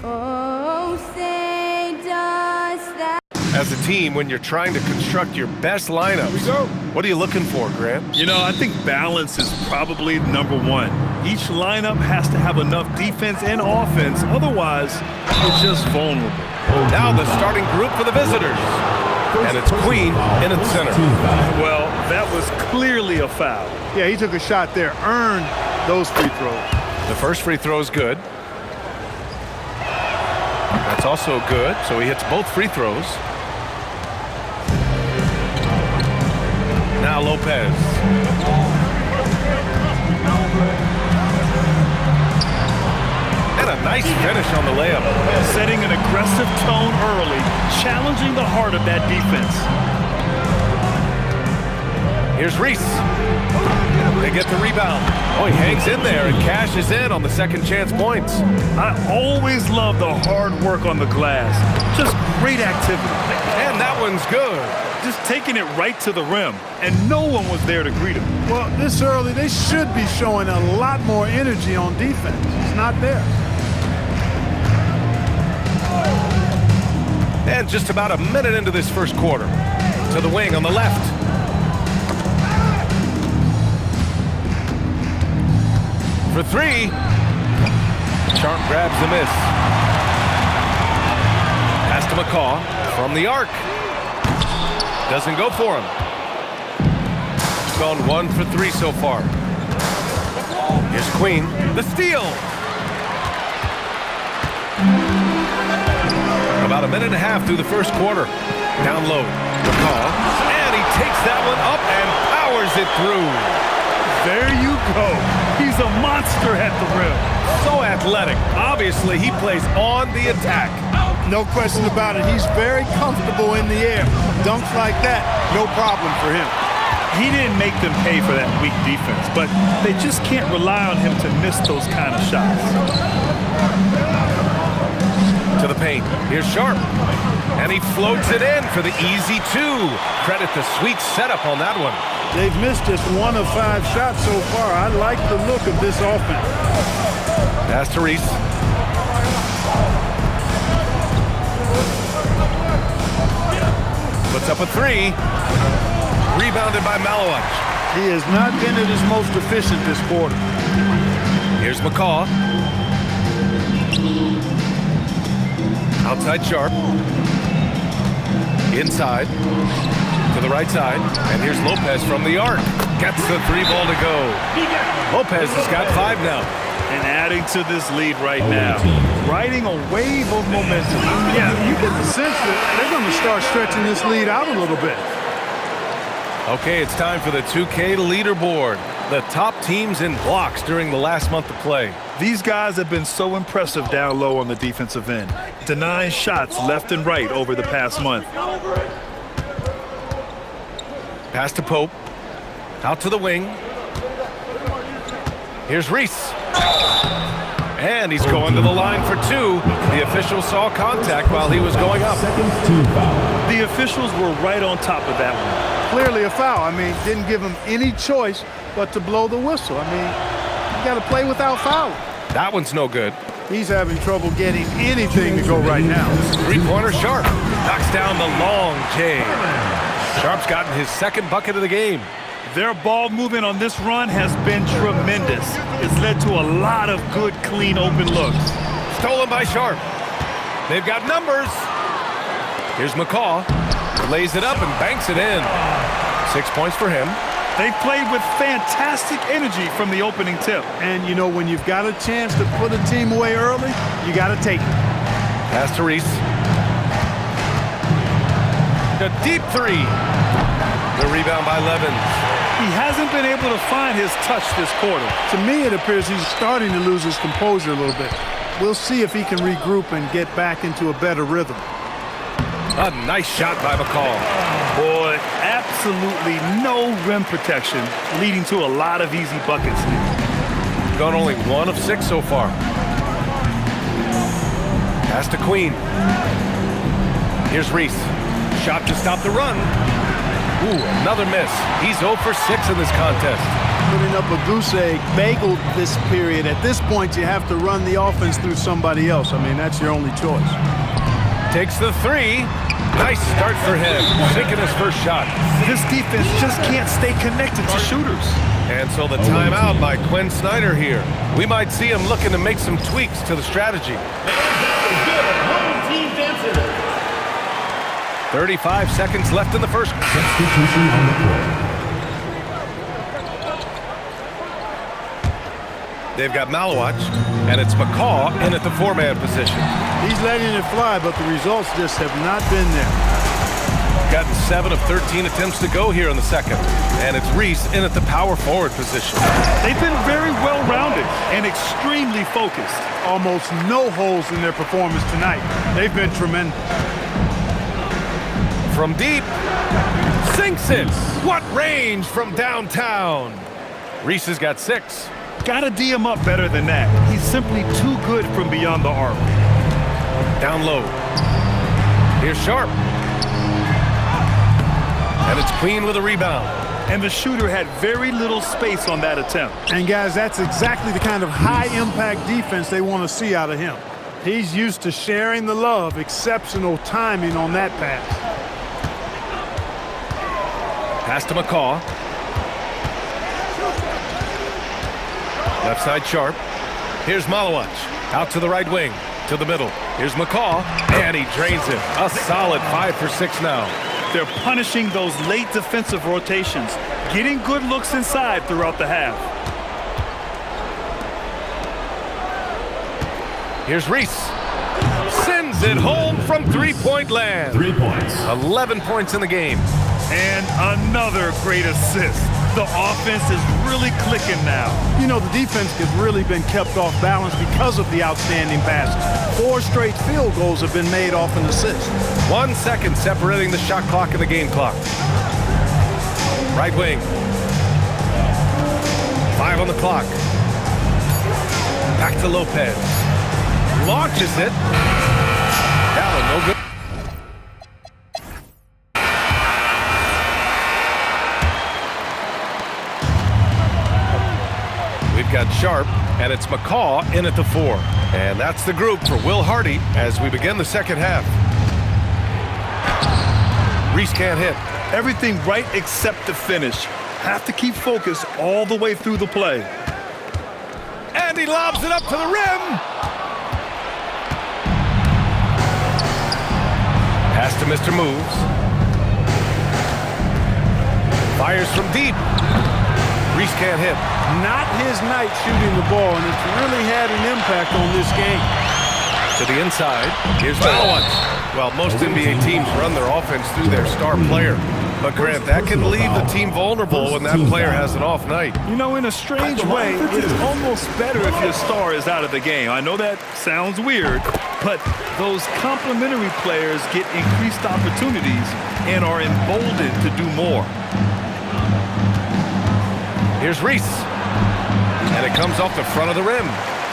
Oh, say does that. As a team, when you're trying to construct your best lineups, what are you looking for, Grant? You know, I think balance is probably number one. Each lineup has to have enough defense and offense. Otherwise, it's just vulnerable. Now the starting group for the visitors. And it's Queen in its center. Well, that was clearly a foul. Yeah, he took a shot there, earned those free throws. The first free throw is good. That's also good, so he hits both free throws. Now Lopez. And a nice finish on the layup. Setting an aggressive tone early, challenging the heart of that defense. Here's Reese. They get the rebound. Oh, he hangs in there and cashes in on the second chance points. I always love the hard work on the glass. Just great activity. And that one's good. Just taking it right to the rim, and no one was there to greet him. Well, this early, they should be showing a lot more energy on defense. It's not there. And just about a minute into this first quarter. To the wing on the left. For three. Sharp grabs the miss. Pass to McCaw from the arc. Doesn't go for him. He's gone 1 for 3 so far. Here's Queen. The steal. About a minute and a half through the first quarter. Down low. McCaw. And he takes that one up and powers it through. There you go. He's a monster at the rim. So athletic. Obviously, he plays on the attack. No question about it. He's very comfortable in the air. Dunks like that, no problem for him. He didn't make them pay for that weak defense, but they just can't rely on him to miss those kind of shots. To the paint. Here's Sharp. And he floats it in for the easy two. Credit the sweet setup on that one. They've missed just 1 of 5 shots so far. I like the look of this offense. Pass to Reese. Puts up a 3. Rebounded by Malowich. He has not been at his most efficient this quarter. Here's McCaw. Outside Sharp. Inside. To the right side. And here's Lopez from the arc. Gets the 3 ball to go. Lopez has got 5 now. And adding to this lead right now. Riding a wave of momentum. Yeah, you get the sense that they're going to start stretching this lead out a little bit. Okay, it's time for the 2K leaderboard. The top teams in blocks during the last month of play. These guys have been so impressive down low on the defensive end, denying shots left and right over the past month. Pass to Pope. Out to the wing. Here's Reese. And he's going to the line for 2. The official saw contact while he was going up. The officials were right on top of that one. Clearly a foul. I mean, didn't give him any choice but to blow the whistle. I mean, you got to play without fouling. That one's no good. He's having trouble getting anything to go right now. Three-pointer Sharp. Knocks down the long J. Sharp's gotten his second bucket of the game. Their ball movement on this run has been tremendous. It's led to a lot of good, clean, open looks. Stolen by Sharp. They've got numbers. Here's McCaw. Lays it up and banks it in. 6 points for him. They played with fantastic energy from the opening tip. And, you know, when you've got a chance to put a team away early, you got to take it. Pass to Reese. A deep 3. The rebound by Levens. He hasn't been able to find his touch this quarter. To me, it appears he's starting to lose his composure a little bit. We'll see if he can regroup and get back into a better rhythm. A nice shot by McCaw. Boy, absolutely no rim protection, leading to a lot of easy buckets. Gone only 1 of 6 so far. Pass to Queen. Here's Reese. Shot to stop the run. Ooh, another miss. He's 0 for 6 in this contest. putting up a goose egg, bageled this period. At this point, you have to run the offense through somebody else. I mean, that's your only choice. Takes the three. Nice start for him. Sinking his first shot. This defense just can't stay connected to shooters. And so the timeout by Quinn Snyder here. We might see him looking to make some tweaks to the strategy. 35 seconds left in the first. Substitution on the court. They've got Malowacz, and it's McCaw in at the four-man position. He's letting it fly, but the results just have not been there. Gotten 7 of 13 attempts to go here in the second. And it's Reese in at the power forward position. They've been very well-rounded and extremely focused. Almost no holes in their performance tonight. They've been tremendous. From deep, sinks it. What range from downtown? Reese has got 6. Gotta D him up better than that. He's simply too good from beyond the arc. Down low. Here's Sharp. And it's Queen with a rebound. And the shooter had very little space on that attempt. And guys, that's exactly the kind of high-impact defense they want to see out of him. He's used to sharing the love. Exceptional timing on that pass. Pass to McCaw. Left side Sharp. Here's Malowacz. Out to the right wing. To the middle. Here's McCaw. And he drains it. A solid 5 for 6 now. They're punishing those late defensive rotations, getting good looks inside throughout the half. Here's Reese. Sends it home from three-point land. 3 points. 11 points in the game. And another great assist. The offense is really clicking now. You know, the defense has really been kept off balance because of the outstanding passes. 4 straight field goals have been made off an assist. 1 second separating the shot clock and the game clock. Right wing. 5 on the clock. Back to Lopez. Launches it. That one no good. We've got Sharp, and it's McCaw in at the 4. And that's the group for Will Hardy as we begin the second half. Reese can't hit. Everything right except the finish. Have to keep focused all the way through the play. And he lobs it up to the rim. Pass to Mr. Moves. Fires from deep. Reese can't hit. Not his night shooting the ball, and it's really had an impact on this game. To the inside. Here's Malowacz. Well, most NBA teams run their offense through their star player. But, Grant, that can leave the team vulnerable when that player has an off night. You know, in a strange way, it's almost better if your star is out of the game. I know that sounds weird, but those complementary players get increased opportunities and are emboldened to do more. Here's Reese. And it comes off the front of the rim.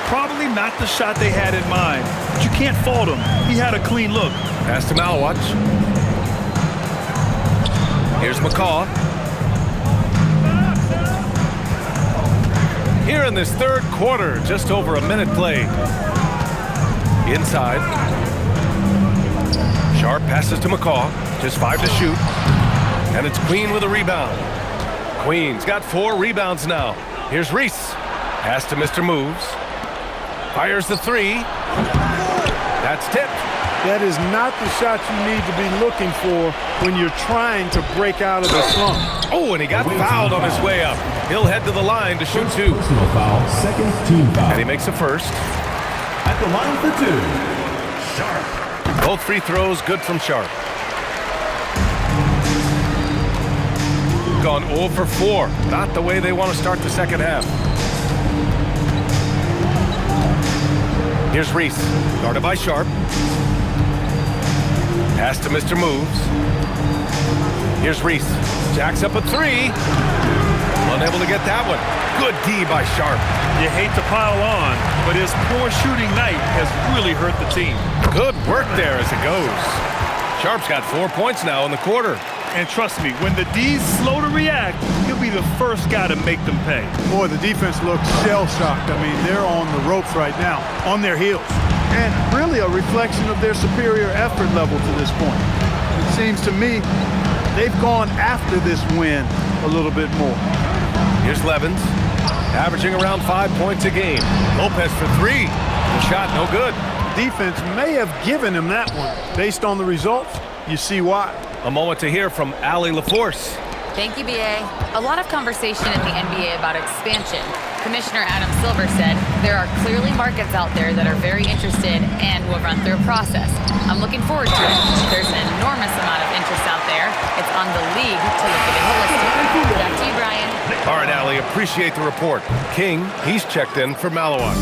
Probably not the shot they had in mind, but you can't fault him. He had a clean look. Pass to Malowacz. Here's McCaw. Here in this third quarter, just over a minute played. Inside. Sharp passes to McCaw. Just 5 to shoot. And it's Queen with a rebound. Queen's got 4 rebounds now. Here's Reese. Pass to Mr. Moves. Fires the 3. That's tipped. That is not the shot you need to be looking for when you're trying to break out of the slump. Oh, and he got fouled on his way up. He'll head to the line to shoot 2. Personal foul, second team foul. And he makes a first. At the line for 2, Sharp. Both free throws good from Sharp. Gone 0 for 4. Not the way they want to start the second half. Here's Reese. Guarded by Sharp. Pass to Mr. Moves. Here's Reese. Jacks up a 3. Unable to get that one. Good D by Sharp. You hate to pile on, but his poor shooting night has really hurt the team. Good work there as it goes. Sharp's got 4 points now in the quarter. And trust me, when the D's slow to react, he'll be the first guy to make them pay. Boy, the defense looks shell-shocked. I mean, they're on the ropes right now, on their heels. And really a reflection of their superior effort level to this point. It seems to me they've gone after this win a little bit more. Here's Levens, averaging around 5 points a game. Lopez for three. The shot no good. Defense may have given him that one. Based on the results, you see why. A moment to hear from Allie LaForce. Thank you, BA. A lot of conversation in the NBA about expansion. Commissioner Adam Silver said there are clearly markets out there that are very interested and will run through a process. I'm looking forward to it. There's an enormous amount of interest out there. It's on the league to look at it holistically. Back to you, Brian. All right, Allie, appreciate the report. King, he's checked in for Malawach.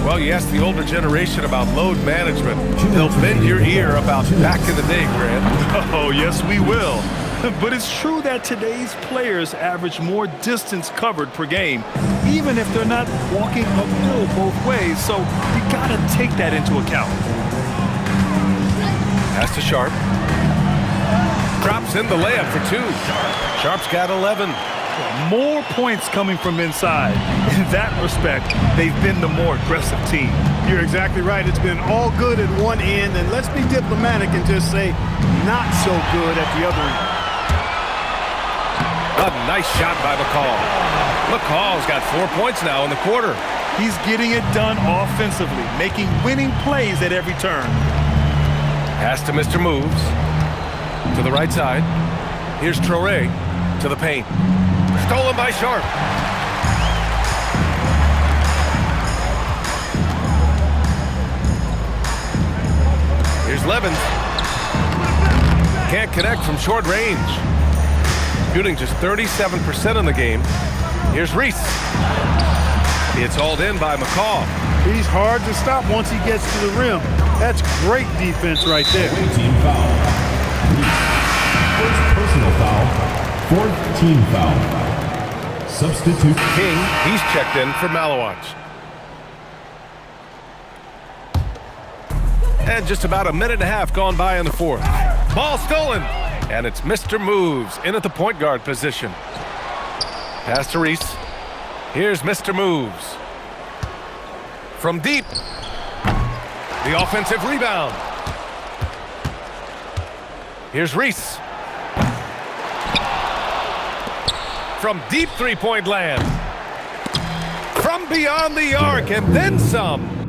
Well, you asked the older generation about load management. They'll bend your ear about back in the day, Grant. Oh, yes, we will. But it's true that today's players average more distance covered per game, even if they're not walking uphill both ways, so you gotta take that into account. Pass to Sharp. Drops in the layup for two. Sharp's got 11. More points coming from inside. In that respect, they've been the more aggressive team. You're exactly right. It's been all good at one end, and let's be diplomatic and just say not so good at the other end. A nice shot by McCall. McCall's got 4 points now in the quarter. He's getting it done offensively, making winning plays at every turn. Pass to Mr. Moves. To the right side. Here's Traore to the paint. Stolen by Sharp. Here's Levens. Can't connect from short range. Shooting just 37% in the game. Here's Reese. It's hauled in by McCall. He's hard to stop once he gets to the rim. That's great defense right there. Team foul. First personal foul. Fourth team foul. Substitute. King, he's checked in for Malawach. And just about a minute and a half gone by in the fourth. Ball stolen. And it's Mr. Moves in at the point guard position. Pass to Reese. Here's Mr. Moves. From deep. The offensive rebound. Here's Reese. From deep three-point land. From beyond the arc and then some.